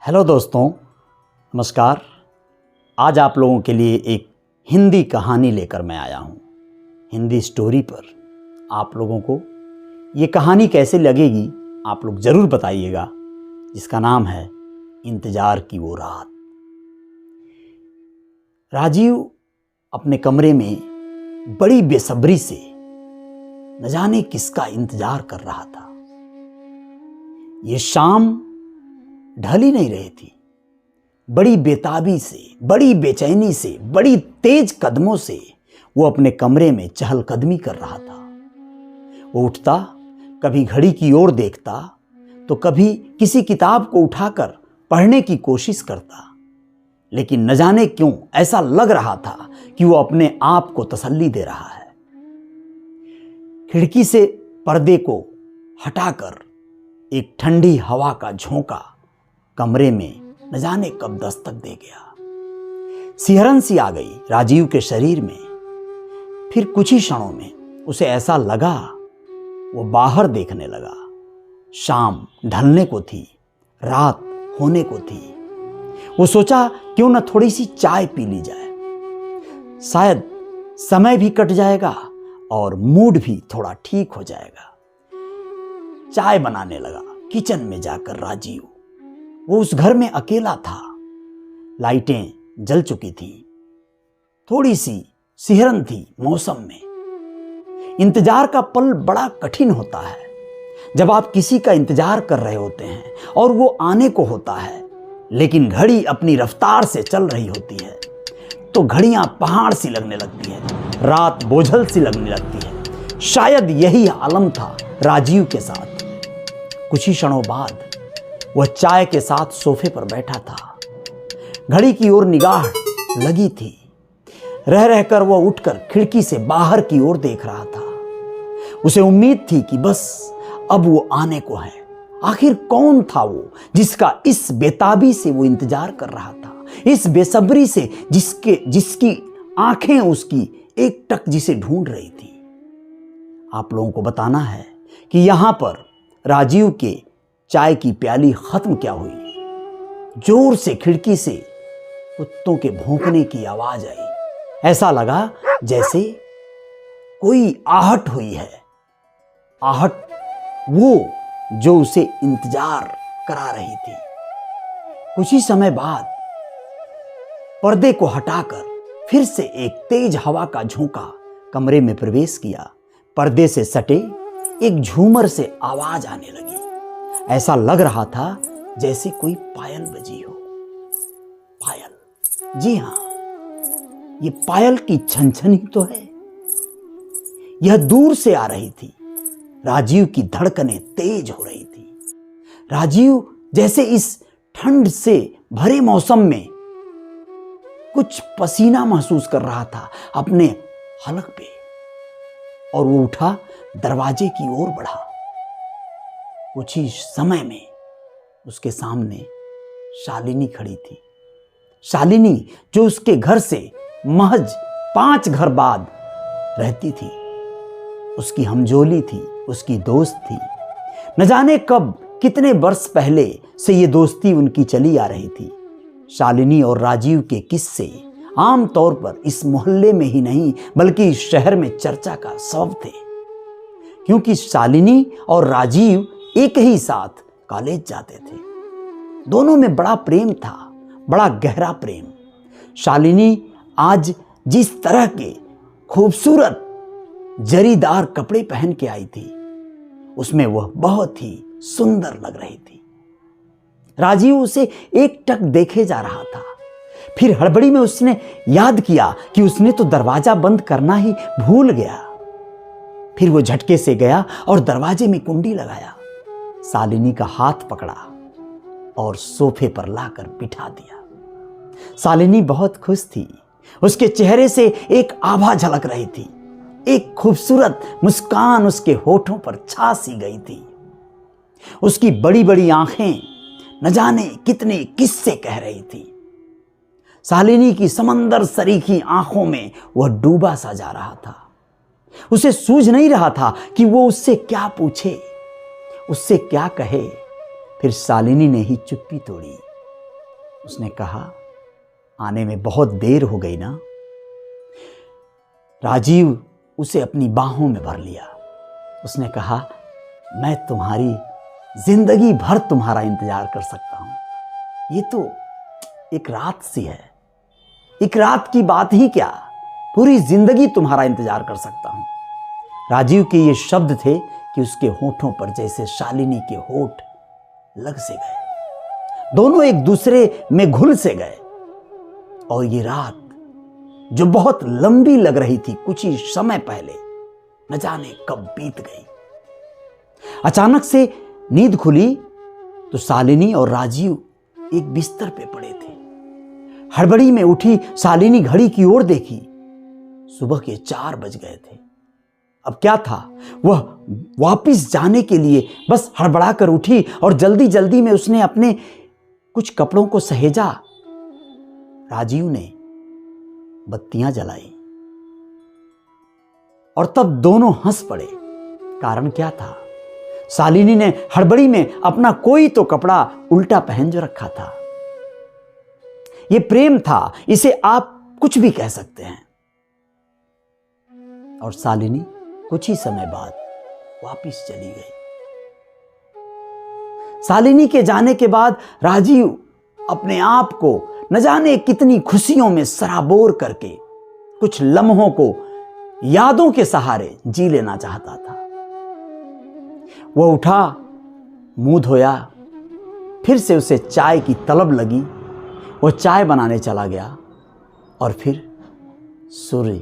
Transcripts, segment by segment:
Hello दोस्तों, नमस्कार। आज आप लोगों के लिए एक हिंदी कहानी लेकर मैं आया हूँ। हिंदी स्टोरी पर आप लोगों को ये कहानी कैसे लगेगी आप लोग ज़रूर बताइएगा, जिसका नाम है इंतज़ार की वो रात। राजीव अपने कमरे में बड़ी बेसब्री से न जाने किसका इंतज़ार कर रहा था। ये शाम ढल ही नहीं रही थी। बड़ी बेताबी से, बड़ी बेचैनी से, बड़ी तेज कदमों से वो अपने कमरे में चहलकदमी कर रहा था। वो उठता, कभी घड़ी की ओर देखता तो कभी किसी किताब को उठाकर पढ़ने की कोशिश करता, लेकिन न जाने क्यों ऐसा लग रहा था कि वो अपने आप को तसल्ली दे रहा है। खिड़की से पर्दे को हटाकर एक ठंडी हवा का झोंका कमरे में न जाने कब दस्तक दे गया। सिहरन सी आ गई राजीव के शरीर में। फिर कुछ ही क्षणों में उसे ऐसा लगा, वो बाहर देखने लगा। शाम ढलने को थी, रात होने को थी। वो सोचा क्यों न थोड़ी सी चाय पी ली जाए, शायद समय भी कट जाएगा और मूड भी थोड़ा ठीक हो जाएगा। चाय बनाने लगा किचन में जाकर राजीव। वो उस घर में अकेला था। लाइटें जल चुकी थी, थोड़ी सी सिहरन थी मौसम में। इंतजार का पल बड़ा कठिन होता है। जब आप किसी का इंतजार कर रहे होते हैं और वो आने को होता है, लेकिन घड़ी अपनी रफ्तार से चल रही होती है, तो घड़ियां पहाड़ सी लगने लगती है, रात बोझल सी लगने लगती है। शायद यही आलम था राजीव के साथ। कुछ ही क्षणों बाद वह चाय के साथ सोफे पर बैठा था। घड़ी की ओर निगाह लगी थी। रह रहकर वह उठकर खिड़की से बाहर की ओर देख रहा था। उसे उम्मीद थी कि बस अब वो आने को है। आखिर कौन था वो जिसका इस बेताबी से वो इंतजार कर रहा था, इस बेसब्री से जिसकी आंखें उसकी एकटक जिसे ढूंढ रही थी। आप लोगों को बताना है कि यहां पर राजीव के चाय की प्याली खत्म क्या हुई, जोर से खिड़की से कुत्तों के भौंकने की आवाज आई। ऐसा लगा जैसे कोई आहट हुई है। आहट वो जो उसे इंतजार करा रही थी। कुछ ही समय बाद पर्दे को हटाकर फिर से एक तेज हवा का झोंका कमरे में प्रवेश किया। पर्दे से सटे एक झूमर से आवाज आने लगी। ऐसा लग रहा था जैसे कोई पायल बजी हो। पायल, जी हां, ये पायल की छनछनी तो है। यह दूर से आ रही थी। राजीव की धड़कनें तेज हो रही थी। राजीव जैसे इस ठंड से भरे मौसम में कुछ पसीना महसूस कर रहा था अपने हलक पे, और वो उठा, दरवाजे की ओर बढ़ा। कुछ ही समय में उसके सामने शालिनी खड़ी थी। शालिनी जो उसके घर से महज 5 घर बाद रहती थी, उसकी हमजोली थी, उसकी दोस्त थी। न जाने कब, कितने वर्ष पहले से ये दोस्ती उनकी चली आ रही थी। शालिनी और राजीव के किस्से आम तौर पर इस मोहल्ले में ही नहीं बल्कि इस शहर में चर्चा का सबब थे, क्योंकि शालिनी और राजीव एक ही साथ कॉलेज जाते थे। दोनों में बड़ा प्रेम था, बड़ा गहरा प्रेम। शालिनी आज जिस तरह के खूबसूरत जरीदार कपड़े पहन के आई थी, उसमें वह बहुत ही सुंदर लग रही थी। राजीव उसे एकटक देखे जा रहा था। फिर हड़बड़ी में उसने याद किया कि उसने तो दरवाजा बंद करना ही भूल गया। फिर वो झटके से गया और दरवाजे में कुंडी लगाया। शालिनी का हाथ पकड़ा और सोफे पर लाकर बिठा दिया। शालिनी बहुत खुश थी। उसके चेहरे से एक आभा झलक रही थी। एक खूबसूरत मुस्कान उसके होठों पर छा सी गई थी। उसकी बड़ी बड़ी आंखें न जाने कितने किस्से कह रही थी। शालिनी की समंदर सरीखी आंखों में वह डूबा सा जा रहा था। उसे सूझ नहीं रहा था कि वो उससे क्या पूछे, उससे क्या कहे। फिर शालिनी ने ही चुप्पी तोड़ी। उसने कहा, आने में बहुत देर हो गई ना। राजीव उसे अपनी बाहों में भर लिया। उसने कहा, मैं तुम्हारी जिंदगी भर तुम्हारा इंतजार कर सकता हूं। ये तो एक रात सी है, एक रात की बात ही क्या, पूरी जिंदगी तुम्हारा इंतजार कर सकता हूं। राजीव के ये शब्द थे कि उसके होठों पर जैसे शालिनी के होठ लग से गए, दोनों एक दूसरे में घुल से गए। और ये रात जो बहुत लंबी लग रही थी कुछ ही समय पहले, न जाने कब बीत गई। अचानक से नींद खुली तो शालिनी और राजीव एक बिस्तर पे पड़े थे। हड़बड़ी में उठी शालिनी घड़ी की ओर देखी, सुबह के 4 बज गए थे। अब क्या था, वह वापिस जाने के लिए बस हड़बड़ा कर उठी और जल्दी जल्दी में उसने अपने कुछ कपड़ों को सहेजा। राजीव ने बत्तियां जलाई और तब दोनों हंस पड़े। कारण क्या था, शालिनी ने हड़बड़ी में अपना कोई तो कपड़ा उल्टा पहन जो रखा था। यह प्रेम था, इसे आप कुछ भी कह सकते हैं। और शालिनी कुछ ही समय बाद वापिस चली गई। शालिनी के जाने के बाद राजीव अपने आप को न जाने कितनी खुशियों में सराबोर करके कुछ लम्हों को यादों के सहारे जी लेना चाहता था। वह उठा, मुंह धोया, फिर से उसे चाय की तलब लगी। वह चाय बनाने चला गया और फिर सूर्य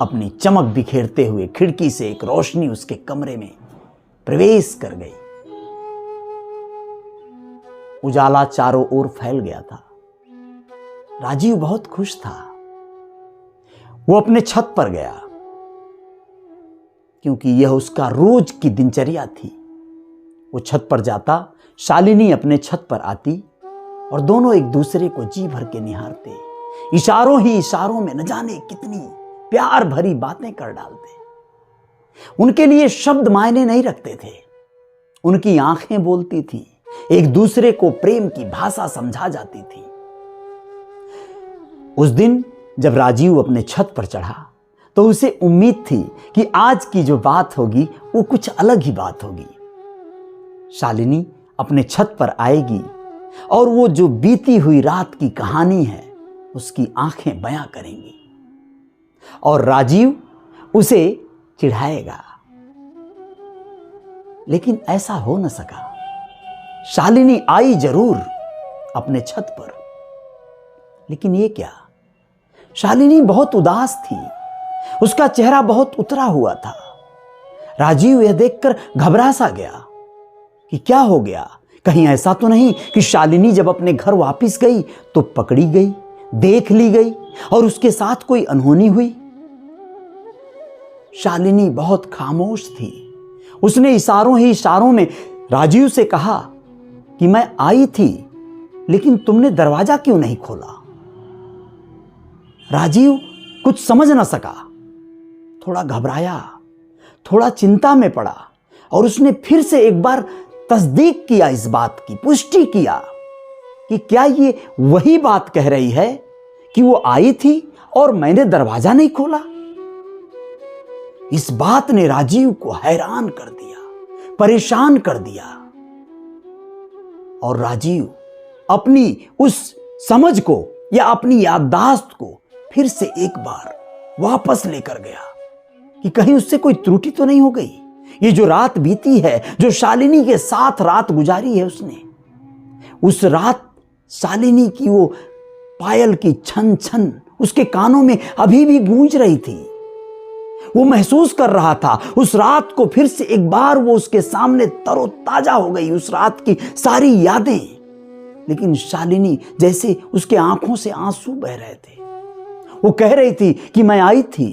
अपनी चमक बिखेरते हुए खिड़की से एक रोशनी उसके कमरे में प्रवेश कर गई। उजाला चारों ओर फैल गया था। राजीव बहुत खुश था। वो अपने छत पर गया क्योंकि यह उसका रोज की दिनचर्या थी। वो छत पर जाता, शालिनी अपने छत पर आती और दोनों एक दूसरे को जी भर के निहारते, इशारों ही इशारों में न जाने कितनी प्यार भरी बातें कर डालते। उनके लिए शब्द मायने नहीं रखते थे, उनकी आंखें बोलती थी, एक दूसरे को प्रेम की भाषा समझा जाती थी। उस दिन जब राजीव अपने छत पर चढ़ा तो उसे उम्मीद थी कि आज की जो बात होगी वो कुछ अलग ही बात होगी। शालिनी अपने छत पर आएगी और वो जो बीती हुई रात की कहानी है उसकी आंखें बयां करेंगी और राजीव उसे चिढ़ाएगा। लेकिन ऐसा हो न सका। शालिनी आई जरूर अपने छत पर, लेकिन ये क्या, शालिनी बहुत उदास थी, उसका चेहरा बहुत उतरा हुआ था। राजीव यह देखकर घबरा सा गया कि क्या हो गया, कहीं ऐसा तो नहीं कि शालिनी जब अपने घर वापस गई तो पकड़ी गई, देख ली गई और उसके साथ कोई अनहोनी हुई। शालिनी बहुत खामोश थी। उसने इशारों ही इशारों में राजीव से कहा कि मैं आई थी लेकिन तुमने दरवाजा क्यों नहीं खोला। राजीव कुछ समझ न सका, थोड़ा घबराया, थोड़ा चिंता में पड़ा और उसने फिर से एक बार तस्दीक किया, इस बात की पुष्टि किया कि क्या ये वही बात कह रही है कि वो आई थी और मैंने दरवाजा नहीं खोला। इस बात ने राजीव को हैरान कर दिया, परेशान कर दिया और राजीव अपनी उस समझ को या अपनी याददाश्त को फिर से एक बार वापस लेकर गया कि कहीं उससे कोई त्रुटि तो नहीं हो गई। ये जो रात बीती है, जो शालिनी के साथ रात गुजारी है उसने, उस रात शालिनी की वो पायल की छन छन उसके कानों में अभी भी गूंज रही थी। वो महसूस कर रहा था उस रात को फिर से एक बार वो उसके सामने तरोताजा हो गई, उस रात की सारी यादें। लेकिन शालिनी जैसे उसके आंखों से आंसू बह रहे थे। वो कह रही थी कि मैं आई थी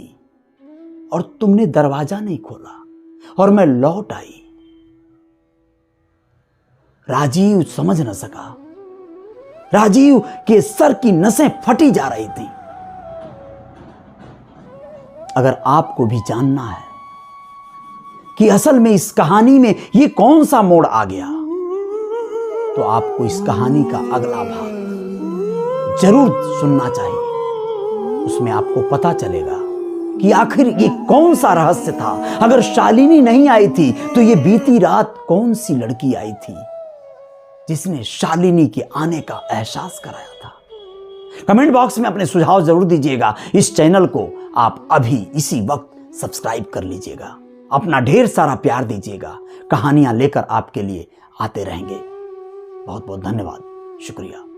और तुमने दरवाजा नहीं खोला और मैं लौट आई। राजीव समझ न सका। राजीव के सर की नसें फटी जा रही थी। अगर आपको भी जानना है कि असल में इस कहानी में ये कौन सा मोड़ आ गया, तो आपको इस कहानी का अगला भाग जरूर सुनना चाहिए। उसमें आपको पता चलेगा कि आखिर ये कौन सा रहस्य था। अगर शालिनी नहीं आई थी तो ये बीती रात कौन सी लड़की आई थी जिसने शालिनी के आने का एहसास कराया था। कमेंट बॉक्स में अपने सुझाव जरूर दीजिएगा। इस चैनल को आप अभी इसी वक्त सब्सक्राइब कर लीजिएगा। अपना ढेर सारा प्यार दीजिएगा। कहानियां लेकर आपके लिए आते रहेंगे। बहुत बहुत धन्यवाद, शुक्रिया।